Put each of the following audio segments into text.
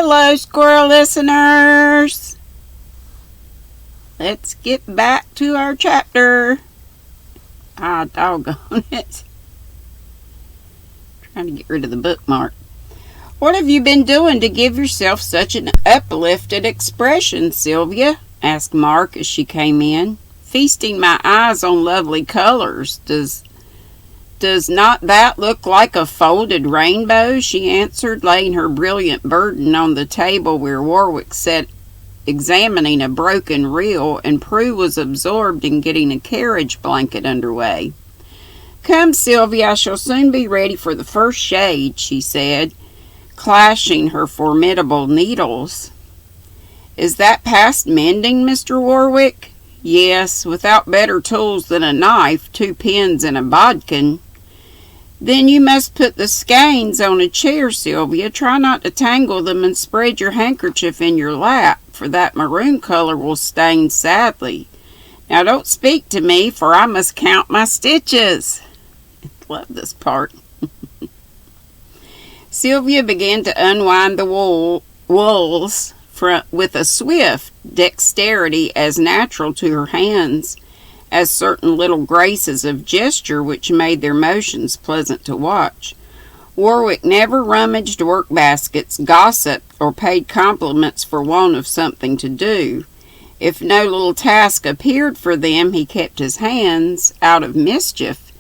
Hello, squirrel listeners. Let's get back to our chapter. Doggone it. Trying to get rid of the bookmark. What have you been doing to give yourself such an uplifted expression, Sylvia? Asked Mark as she came in. Feasting my eyes on lovely colors. Does not that look like a folded rainbow? She answered, laying her brilliant burden on the table where Warwick sat examining a broken reel, and Prue was absorbed in getting a carriage blanket underway. Come, Sylvia, I shall soon be ready for the first shade, she said, clashing her formidable needles. Is that past mending, Mr. Warwick? Yes, without better tools than a knife, 2 pins, and a bodkin. Then you must put the skeins on a chair, Sylvia. Try not to tangle them and spread your handkerchief in your lap, for that maroon color will stain sadly. Now don't speak to me, for I must count my stitches. I love this part. Sylvia began to unwind the wools with a swift dexterity as natural to her hands as certain little graces of gesture which made their motions pleasant to watch. Warwick never rummaged work baskets, gossiped, or paid compliments for want of something to do. If no little task appeared for them, he kept his hands out of mischief,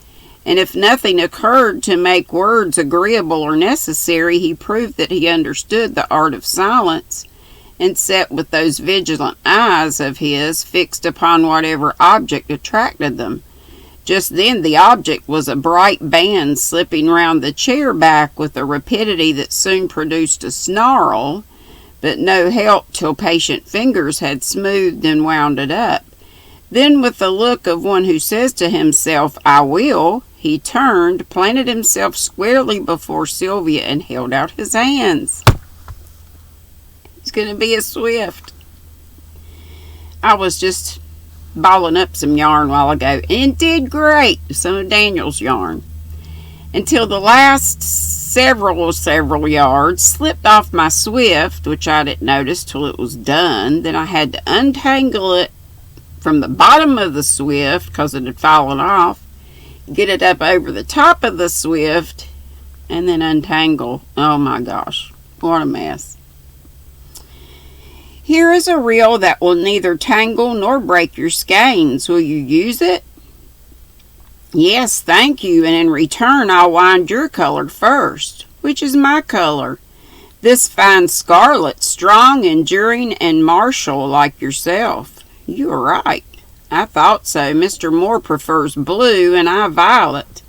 and if nothing occurred to make words agreeable or necessary, he proved that he understood the art of silence, and sat with those vigilant eyes of his fixed upon whatever object attracted them. Just then the object was a bright band slipping round the chair back with a rapidity that soon produced a snarl, but no help till patient fingers had smoothed and wound it up. Then, with the look of one who says to himself, I will, he turned, planted himself squarely before Sylvia, and held out his hands. It's going to be a swift. I was just balling up some yarn a while ago, and did great. Some of Daniel's yarn. Until the last several yards slipped off my swift, which I didn't notice till it was done. Then I had to untangle it from the bottom of the swift, because it had fallen off, get it up over the top of the swift, and then untangle. Oh my gosh, what a mess. Here is a reel that will neither tangle nor break your skeins. Will you use it? Yes, thank you, and in return I'll wind your color first. Which is my color? This fine scarlet, strong, enduring, and martial like yourself. You are right. I thought so. Mr. Moore prefers blue, and I violet.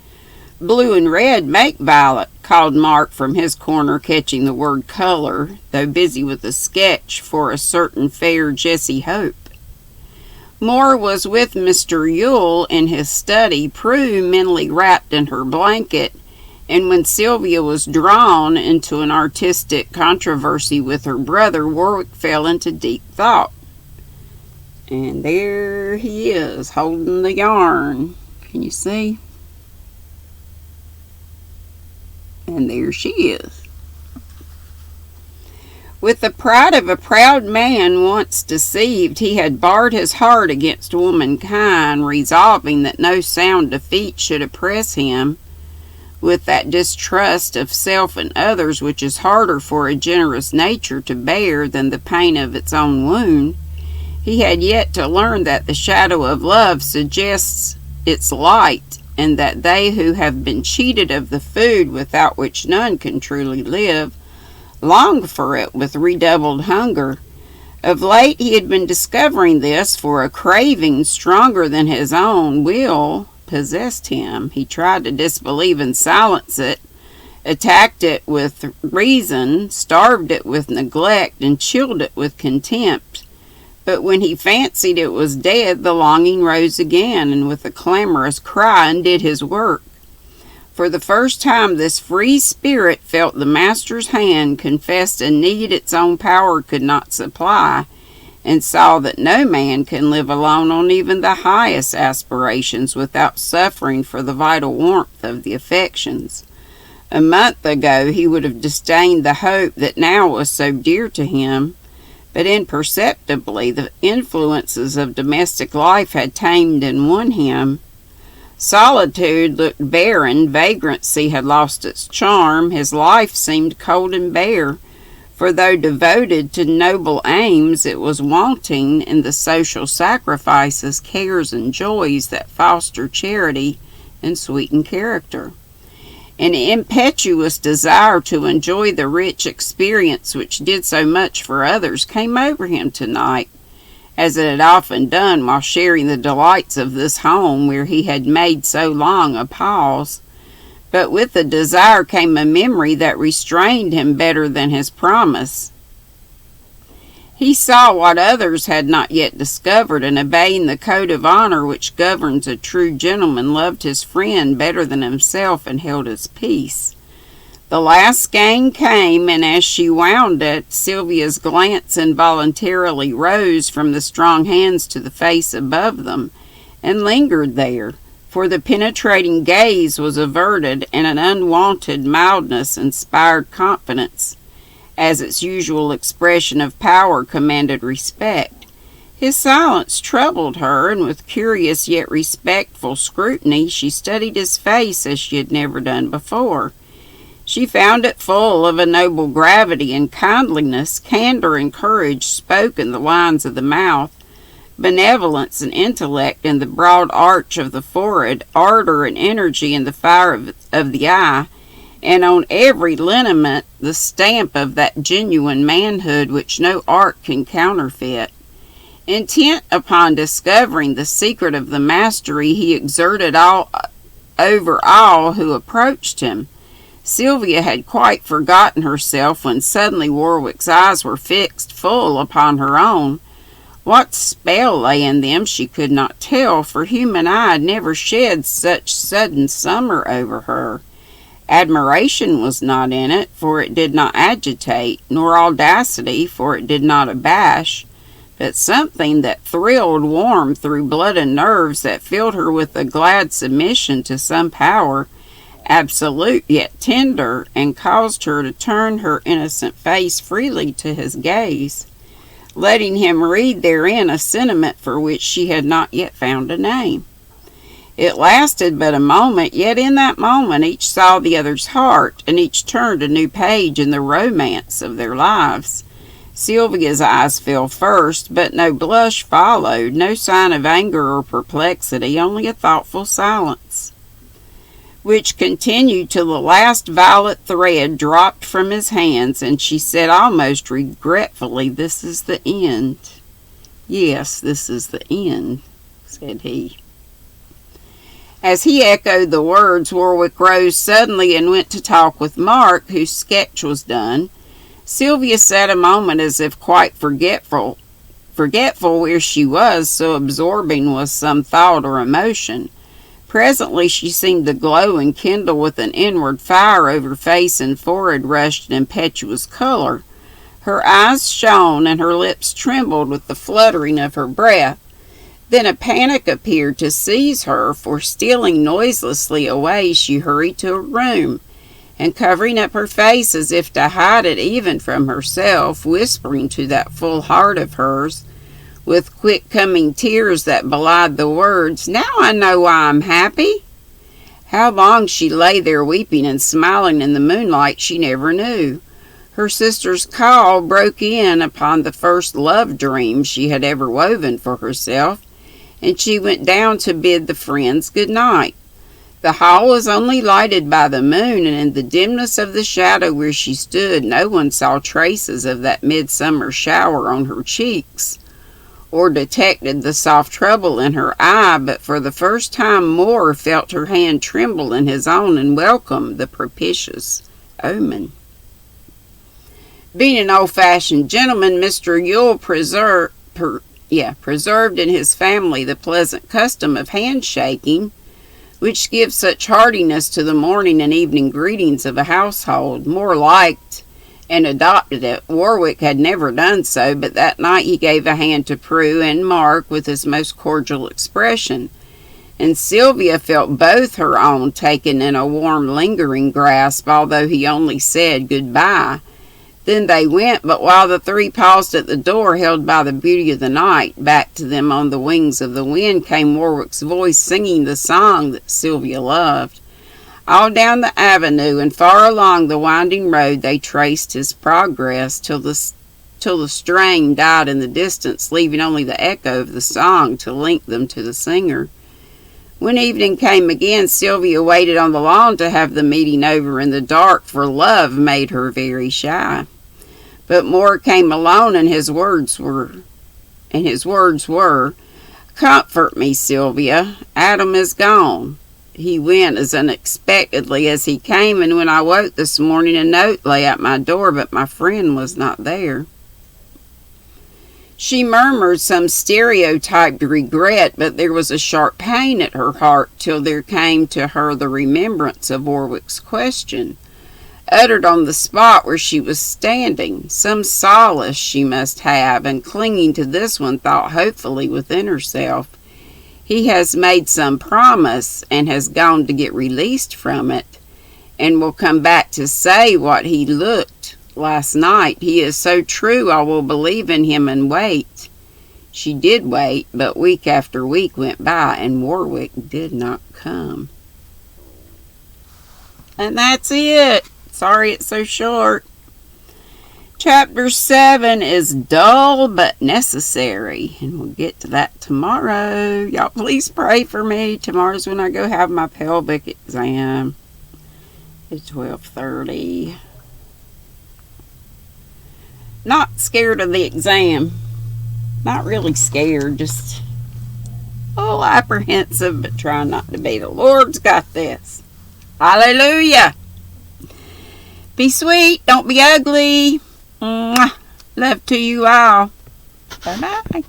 Blue and red make violet, called Mark from his corner, catching the word color, though busy with a sketch for a certain fair Jessie Hope. Moore was with Mr. Yule in his study, Prue mentally wrapped in her blanket, and when Sylvia was drawn into an artistic controversy with her brother, Warwick fell into deep thought. And there he is, holding the yarn. Can you see? And there she is. With the pride of a proud man once deceived, he had barred his heart against womankind, resolving that no sound defeat should oppress him. With that distrust of self and others which is harder for a generous nature to bear than the pain of its own wound, he had yet to learn that the shadow of love suggests its light, and that they who have been cheated of the food without which none can truly live, long for it with redoubled hunger. Of late he had been discovering this, for a craving stronger than his own will possessed him. He tried to disbelieve and silence it, attacked it with reason, starved it with neglect, and chilled it with contempt. But when he fancied it was dead, the longing rose again, and with a clamorous cry undid his work. For the first time this free spirit felt the Master's hand, confessed a need its own power could not supply, and saw that no man can live alone on even the highest aspirations without suffering for the vital warmth of the affections. A month ago he would have disdained the hope that now was so dear to him, but imperceptibly the influences of domestic life had tamed and won him. Solitude looked barren, vagrancy had lost its charm, his life seemed cold and bare, for though devoted to noble aims, it was wanting in the social sacrifices, cares, and joys that foster charity and sweeten character. An impetuous desire to enjoy the rich experience which did so much for others came over him tonight, as it had often done while sharing the delights of this home where he had made so long a pause. But with the desire came a memory that restrained him better than his promise. He saw what others had not yet discovered, and obeying the code of honor which governs a true gentleman, loved his friend better than himself and held his peace. The last skein came, and as she wound it, Sylvia's glance involuntarily rose from the strong hands to the face above them, and lingered there, for the penetrating gaze was averted, and an unwonted mildness inspired confidence, as its usual expression of power commanded respect. His silence troubled her, and with curious yet respectful scrutiny she studied his face as she had never done before. She found it full of a noble gravity and kindliness. Candor and courage spoke in the lines of the mouth, benevolence and intellect in the broad arch of the forehead, ardor and energy in the fire of the eye, and on every lineament the stamp of that genuine manhood which no art can counterfeit. Intent upon discovering the secret of the mastery he exerted over all who approached him. Sylvia had quite forgotten herself when suddenly Warwick's eyes were fixed full upon her own. What spell lay in them she could not tell, for human eye had never shed such sudden summer over her. Admiration was not in it, for it did not agitate, nor audacity, for it did not abash, but something that thrilled warm through blood and nerves, that filled her with a glad submission to some power, absolute yet tender, and caused her to turn her innocent face freely to his gaze, letting him read therein a sentiment for which she had not yet found a name. It lasted but a moment, yet in that moment each saw the other's heart, and each turned a new page in the romance of their lives. Sylvia's eyes fell first, but no blush followed, no sign of anger or perplexity, only a thoughtful silence, which continued till the last violet thread dropped from his hands, and she said almost regretfully, "This is the end." "Yes, this is the end," said he. As he echoed the words, Warwick rose suddenly and went to talk with Mark, whose sketch was done. Sylvia sat a moment as if quite forgetful where she was, so absorbing was some thought or emotion. Presently she seemed to glow and kindle with an inward fire. Over face and forehead rushed an impetuous color. Her eyes shone, and her lips trembled with the fluttering of her breath. Then a panic appeared to seize her, for stealing noiselessly away she hurried to her room, and covering up her face as if to hide it even from herself, whispering to that full heart of hers, with quick-coming tears that belied the words, "Now I know why I'm happy." How long she lay there weeping and smiling in the moonlight she never knew. Her sister's call broke in upon the first love dream she had ever woven for herself, and she went down to bid the friends good night. The hall was only lighted by the moon, and in the dimness of the shadow where she stood no one saw traces of that midsummer shower on her cheeks, or detected the soft trouble in her eye, but for the first time Moore felt her hand tremble in his own and welcomed the propitious omen. Being an old-fashioned gentleman, Mr. Yule preserved in his family the pleasant custom of handshaking, which gives such heartiness to the morning and evening greetings of a household. Moore liked and adopted it. Warwick had never done so, but that night he gave a hand to Prue and Mark with his most cordial expression. and Sylvia felt both her own taken in a warm, lingering grasp, although he only said goodbye. Then they went, but while the three paused at the door, held by the beauty of the night, back to them on the wings of the wind came Warwick's voice singing the song that Sylvia loved. All down the avenue and far along the winding road they traced his progress till the strain died in the distance, leaving only the echo of the song to link them to the singer. When evening came again, Sylvia waited on the lawn to have the meeting over in the dark, for love made her very shy. But Moore came alone, and his words were, "Comfort me, Sylvia. Adam is gone. He went as unexpectedly as he came, and when I woke this morning, a note lay at my door, but my friend was not there." She murmured some stereotyped regret, but there was a sharp pain at her heart till there came to her the remembrance of Warwick's question, uttered on the spot where she was standing. Some solace she must have, and clinging to this one, thought hopefully within herself, "He has made some promise, and has gone to get released from it, and will come back to say what he looked last night. He is so true, I will believe in him and wait." She did wait, but week after week went by, and Warwick did not come. And that's it. Sorry it's so short. Chapter 7 is dull but necessary, and we'll get to that tomorrow. Y'all please pray for me. Tomorrow's when I go have my pelvic exam at 12:30. Not scared of the exam. Not really scared, just a little apprehensive, but trying not to be. The Lord's got this. Hallelujah. Be sweet. Don't be ugly. Mwah. Love to you all. Bye-bye.